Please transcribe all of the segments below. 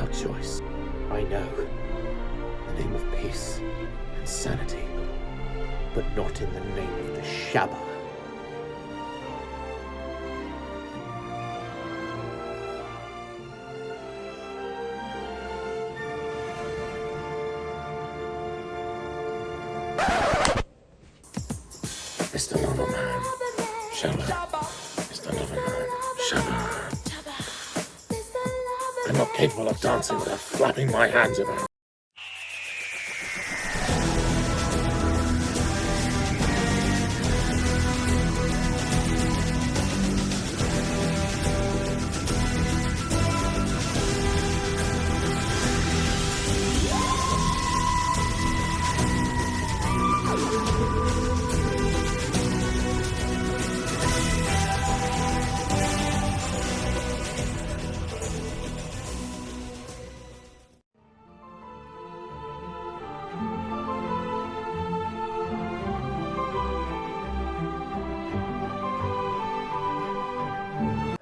our choice. I know. The name of peace and sanity, but not in the name of the Shabba. Mr. Loverman, Shabba. Mr. Loverman, Shabba. I'm not capable of dancing without flapping my hands around.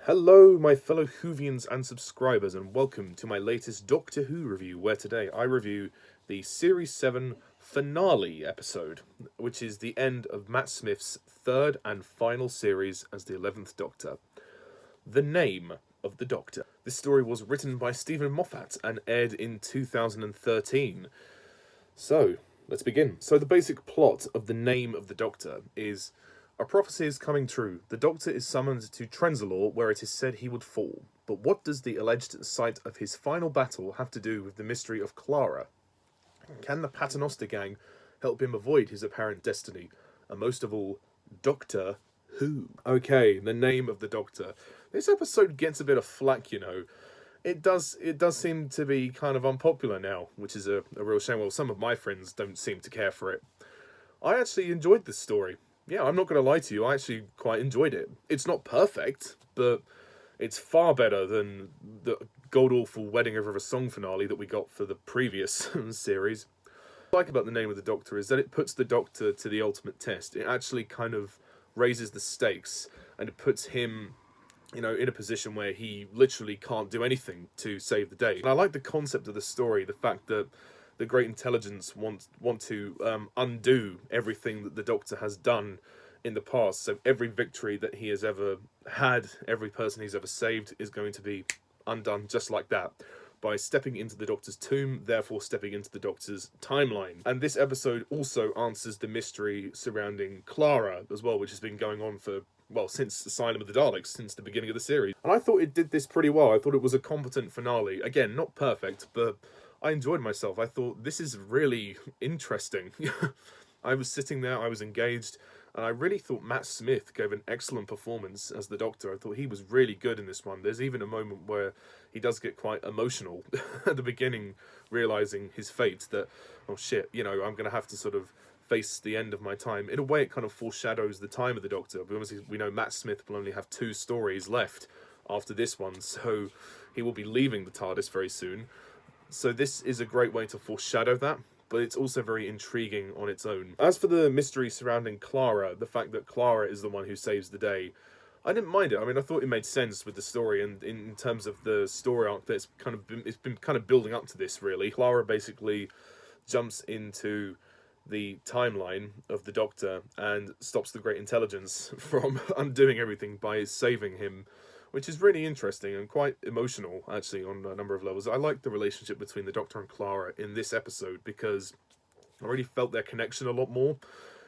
Hello, my fellow Whovians and subscribers, and welcome to my latest Doctor Who review, where today I review the Series 7 finale episode, which is the end of Matt Smith's third and final series as the 11th Doctor. The Name of the Doctor. This story was written by Stephen Moffat and aired in 2013. So, let's begin. So the basic plot of The Name of the Doctor is: a prophecy is coming true. The Doctor is summoned to Trenzalore, where it is said he would fall. But what does the alleged site of his final battle have to do with the mystery of Clara? Can the Paternoster gang help him avoid his apparent destiny? And most of all, Doctor Who? Okay, The Name of the Doctor. This episode gets a bit of flack, you know. It does seem to be kind of unpopular now, which is a real shame. Well, some of my friends don't seem to care for it. I actually enjoyed this story. Yeah, I'm not going to lie to you, I actually quite enjoyed it. It's not perfect, but it's far better than the god-awful Wedding Over a Song finale that we got for the previous series. What I like about The Name of the Doctor is that it puts the Doctor to the ultimate test. It actually kind of raises the stakes, and it puts him, you know, in a position where he literally can't do anything to save the day. And I like the concept of the story, the fact that the Great Intelligence want to undo everything that the Doctor has done in the past. So every victory that he has ever had, every person he's ever saved, is going to be undone just like that, by stepping into the Doctor's tomb, therefore stepping into the Doctor's timeline. And this episode also answers the mystery surrounding Clara as well, which has been going on for, well, since Asylum of the Daleks, since the beginning of the series. And I thought it did this pretty well. I thought it was a competent finale. Again, not perfect, but I enjoyed myself. I thought, this is really interesting. I was sitting there, I was engaged, and I really thought Matt Smith gave an excellent performance as the Doctor. I thought he was really good in this one. There's even a moment where he does get quite emotional at the beginning, realising his fate, that, oh shit, you know, I'm going to have to sort of face the end of my time. In a way, it kind of foreshadows the time of the Doctor. But obviously, we know Matt Smith will only have 2 stories left after this one, so he will be leaving the TARDIS very soon. So this is a great way to foreshadow that, but it's also very intriguing on its own. As for the mystery surrounding Clara, the fact that Clara is the one who saves the day, I didn't mind it. I mean, I thought it made sense with the story, and in terms of the story arc that's it's been kind of building up to this, really. Clara basically jumps into the timeline of the Doctor and stops the Great Intelligence from undoing everything by saving him, which is really interesting and quite emotional, actually, on a number of levels. I like the relationship between the Doctor and Clara in this episode because I really felt their connection a lot more.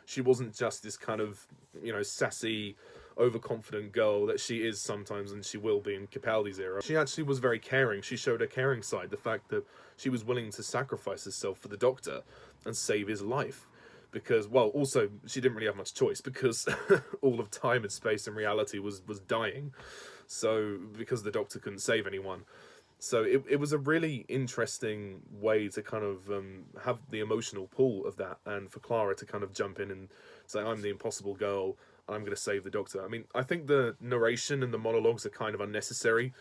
She wasn't just this kind of, you know, sassy, overconfident girl that she is sometimes, and she will be in Capaldi's era. She actually was very caring. She showed her caring side, the fact that she was willing to sacrifice herself for the Doctor and save his life. Because, well, also, she didn't really have much choice, because all of time and space and reality was dying. So, because the Doctor couldn't save anyone. So it was a really interesting way to kind of have the emotional pull of that, and for Clara to kind of jump in and say, I'm the impossible girl, and I'm going to save the Doctor. I mean, I think the narration and the monologues are kind of unnecessary,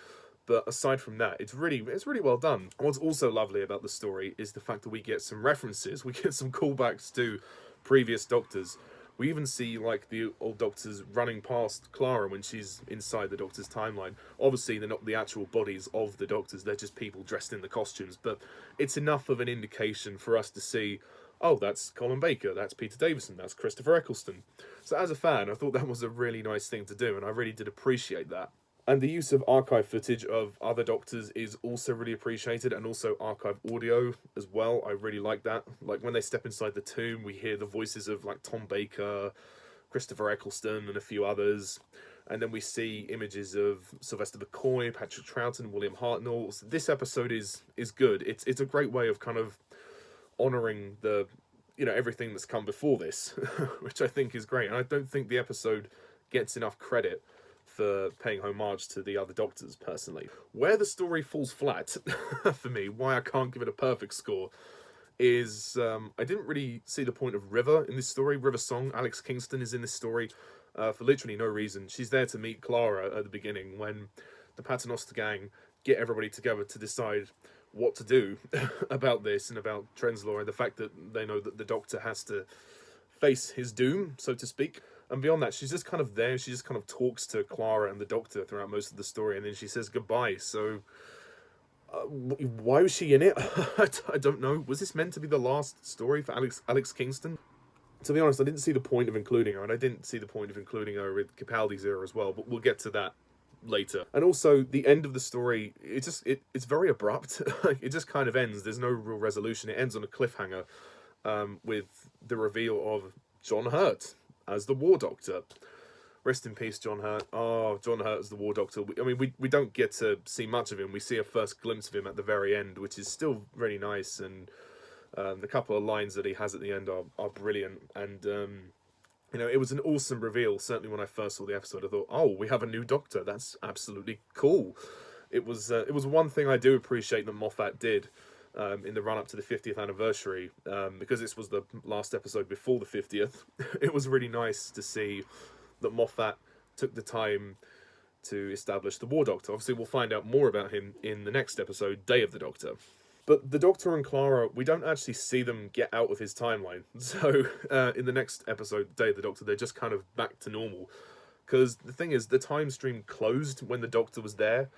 but aside from that, it's really well done. What's also lovely about the story is the fact that we get some references, we get some callbacks to previous Doctors, We even see like the old doctors running past Clara when she's inside the Doctor's timeline. Obviously, they're not the actual bodies of the Doctors; they're just people dressed in the costumes. But it's enough of an indication for us to see, oh, that's Colin Baker, that's Peter Davison, that's Christopher Eccleston. So as a fan, I thought that was a really nice thing to do, and I really did appreciate that. And the use of archive footage of other Doctors is also really appreciated, and also archive audio as well. I really like that. Like when they step inside the tomb, we hear the voices of like Tom Baker, Christopher Eccleston, and a few others. And then we see images of Sylvester McCoy, Patrick Troughton, William Hartnell. So this episode is good. It's a great way of kind of honouring the, everything that's come before this, which I think is great. And I don't think the episode gets enough credit for paying homage to the other Doctors, personally. Where the story falls flat, for me, why I can't give it a perfect score, is I didn't really see the point of River in this story. River Song, Alex Kingston, is in this story for literally no reason. She's there to meet Clara at the beginning when the Paternoster gang get everybody together to decide what to do about this and about Trenzalore, and the fact that they know that the Doctor has to face his doom, so to speak. And beyond that, she's just kind of there. She just kind of talks to Clara and the Doctor throughout most of the story, and then she says goodbye. So, why was she in it? I don't know. Was this meant to be the last story for Alex Kingston? To be honest, I didn't see the point of including her, and I didn't see the point of including her with Capaldi's era as well, but we'll get to that later. And also, the end of the story, it's very abrupt. It just kind of ends. There's no real resolution. It ends on a cliffhanger with the reveal of John Hurt as the War Doctor. Rest in peace, John Hurt. Oh, John Hurt as the War Doctor. We don't get to see much of him. We see a first glimpse of him at the very end, which is still really nice. And the couple of lines that he has at the end are brilliant. And, it was an awesome reveal. Certainly when I first saw the episode, I thought, oh, we have a new Doctor. That's absolutely cool. It was one thing I do appreciate that Moffat did in the run-up to the 50th anniversary, because this was the last episode before the 50th. It was really nice to see that Moffat took the time to establish the War Doctor. Obviously, we'll find out more about him in the next episode, Day of the Doctor. But the Doctor and Clara, we don't actually see them get out of his timeline. So, in the next episode, Day of the Doctor, they're just kind of back to normal. Because the thing is, the time stream closed when the Doctor was there.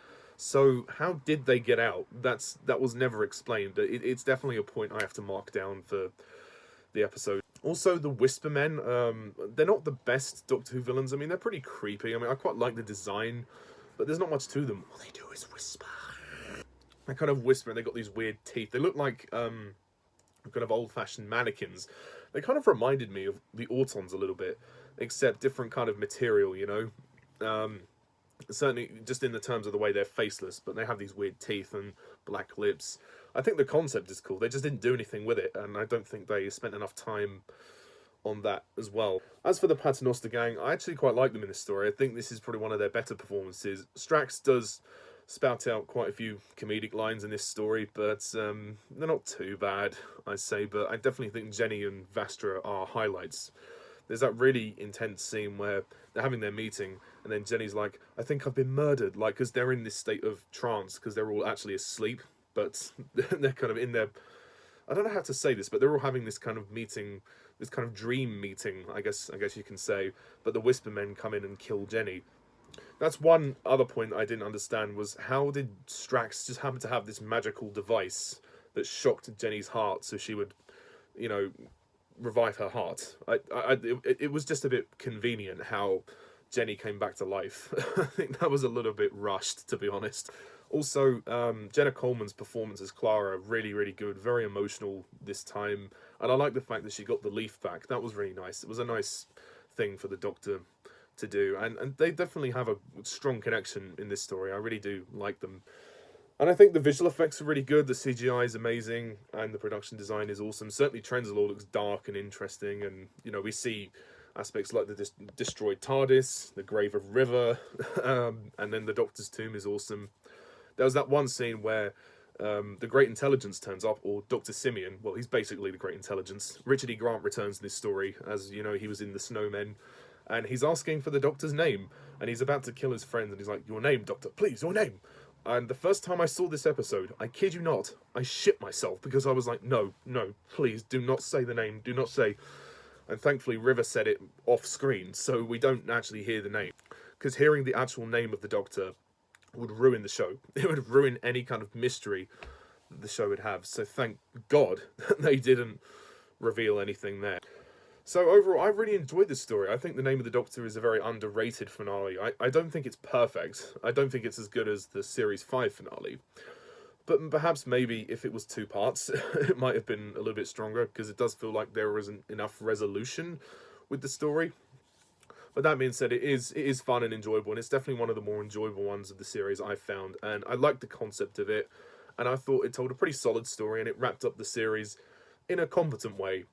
So how did they get out? That was never explained. It's definitely a point I have to mark down for the episode. Also, the Whispermen, they're not the best Doctor Who villains. I mean, they're pretty creepy. I quite like the design, but there's not much to them. All they do is whisper. They kind of whisper, and they got these weird teeth. They look like kind of old-fashioned mannequins. They kind of reminded me of the Autons a little bit, except different kind of material, Certainly, just in the terms of the way they're faceless, but they have these weird teeth and black lips. I think the concept is cool. They just didn't do anything with it, and I don't think they spent enough time on that as well. As for the Paternoster gang, I actually quite like them in this story. I think this is probably one of their better performances. Strax does spout out quite a few comedic lines in this story, but they're not too bad, I'd say. But I definitely think Jenny and Vastra are highlights. There's that really intense scene where they're having their meeting, and then Jenny's like, I think I've been murdered, because they're in this state of trance, because they're all actually asleep, but they're kind of in their... I don't know how to say this, but they're all having this kind of meeting, this kind of dream meeting, I guess you can say, but the Whispermen come in and kill Jenny. That's one other point I didn't understand, was how did Strax just happen to have this magical device that shocked Jenny's heart, so she would, revive her heart. It was just a bit convenient how Jenny came back to life. I think that was a little bit rushed, to be honest. Also, Jenna Coleman's performance as Clara, really, really good. Very emotional this time. And I like the fact that she got the leaf back. That was really nice. It was a nice thing for the Doctor to do. And they definitely have a strong connection in this story. I really do like them. And I think the visual effects are really good. The CGI is amazing, and the production design is awesome. Certainly, Trenzalore looks dark and interesting, and we see aspects like the destroyed TARDIS, the grave of River, and then the Doctor's tomb is awesome. There was that one scene where the Great Intelligence turns up, or Dr. Simeon. Well, he's basically the Great Intelligence. Richard E. Grant returns in this story, as he was in The Snowmen, and he's asking for the Doctor's name, and he's about to kill his friend, and he's like, "Your name, Doctor, please, your name." And the first time I saw this episode, I kid you not, I shit myself, because I was like, no, please, do not say the name, do not say. And thankfully River said it off screen, so we don't actually hear the name. Because hearing the actual name of the Doctor would ruin the show. It would ruin any kind of mystery that the show would have. So thank God that they didn't reveal anything there. So overall, I really enjoyed this story. I think The Name of the Doctor is a very underrated finale. I don't think it's perfect. I don't think it's as good as the Series 5 finale. But perhaps maybe if it was 2 parts, it might have been a little bit stronger, because it does feel like there isn't enough resolution with the story. But that being said, it is fun and enjoyable, and it's definitely one of the more enjoyable ones of the series I've found. And I liked the concept of it, and I thought it told a pretty solid story, and it wrapped up the series in a competent way.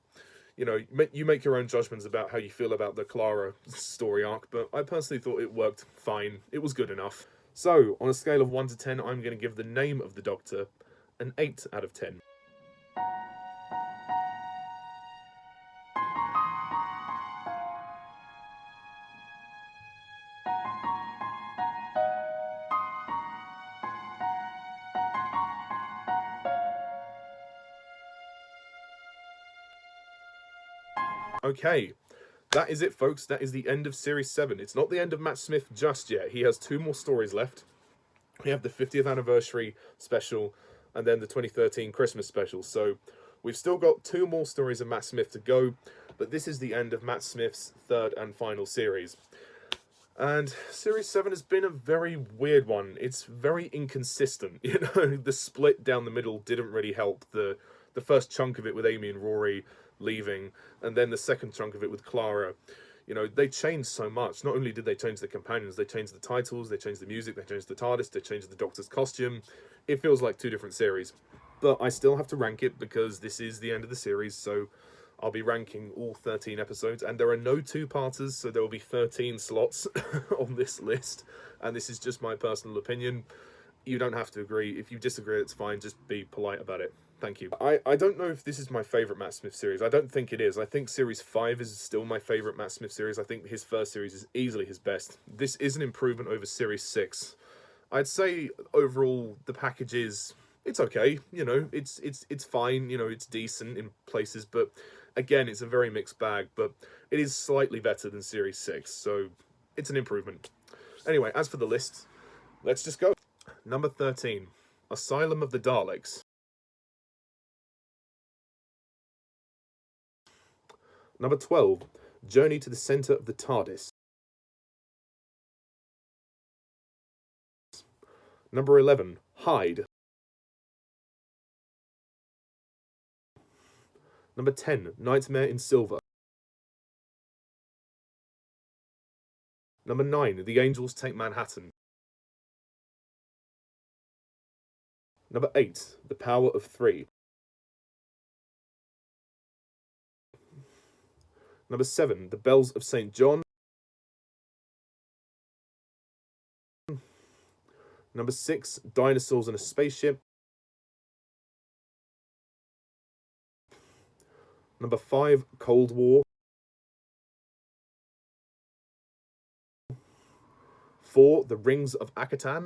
You know, you make your own judgments about how you feel about the Clara story arc, but I personally thought it worked fine. It was good enough. So, on a scale of 1 to 10, I'm going to give The Name of the Doctor an 8 out of 10. Okay, that is it, folks. That is the end of Series 7. It's not the end of Matt Smith just yet. He has 2 more stories left. We have the 50th anniversary special, and then the 2013 Christmas special. So we've still got 2 more stories of Matt Smith to go, but this is the end of Matt Smith's 3rd and final series. And Series 7 has been a very weird one. It's very inconsistent. You know, the split down the middle didn't really help. The first chunk of it with Amy and Rory leaving, and then the second chunk of it with Clara. You know, they changed so much. Not only did they change the companions, they changed the titles, they changed the music, they changed the TARDIS, they changed the Doctor's costume. It feels like 2 different series. But I still have to rank it because this is the end of the series, so I'll be ranking all 13 episodes, and there are no 2-parters, so there will be 13 slots on this list, and this is just my personal opinion. You don't have to agree. If you disagree, it's fine. Just be polite about it. Thank you. I don't know if this is my favourite Matt Smith series. I don't think it is. I think Series 5 is still my favourite Matt Smith series. I think his first series is easily his best. This is an improvement over Series 6. I'd say overall the package is... it's okay. You know, it's fine. You know, it's decent in places. But again, it's a very mixed bag. But it is slightly better than Series 6. So it's an improvement. Anyway, as for the list, let's just go. Number 13, Asylum of the Daleks. Number 12, Journey to the Centre of the TARDIS. Number 11, Hyde. Number 10, Nightmare in Silver. Number 9, The Angels Take Manhattan. Number 8, The Power of Three. Number 7, The Bells of St. John. Number 6, Dinosaurs in a Spaceship. Number 5, Cold War. 4, The Rings of Akatan.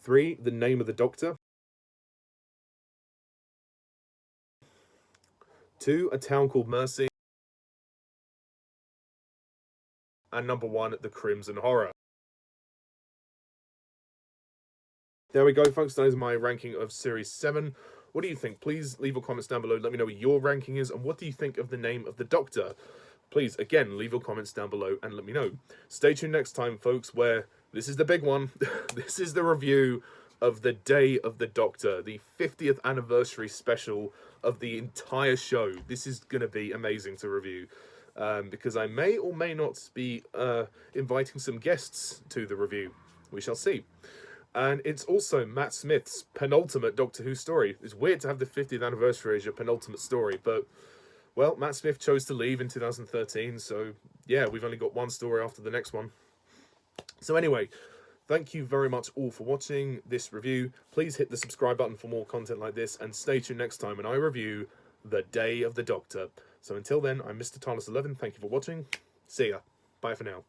3, The Name of the Doctor. 2, A Town Called Mercy. And number 1, The Crimson Horror. There we go, folks. That is my ranking of Series 7. What do you think? Please leave your comments down below. Let me know what your ranking is. And what do you think of The Name of the Doctor? Please, again, leave your comments down below and let me know. Stay tuned next time, folks, where this is the big one. This is the review of The Day of the Doctor, the 50th anniversary special of the entire show. This is going to be amazing to review. Because I may or may not be inviting some guests to the review. We shall see. And it's also Matt Smith's penultimate Doctor Who story. It's weird to have the 50th anniversary as your penultimate story, but, well, Matt Smith chose to leave in 2013, so, yeah, we've only got one story after the next one. So anyway, thank you very much all for watching this review. Please hit the subscribe button for more content like this, and stay tuned next time when I review The Day of the Doctor. So until then, I'm Mr. Tarlis11. Thank you for watching. See ya. Bye for now.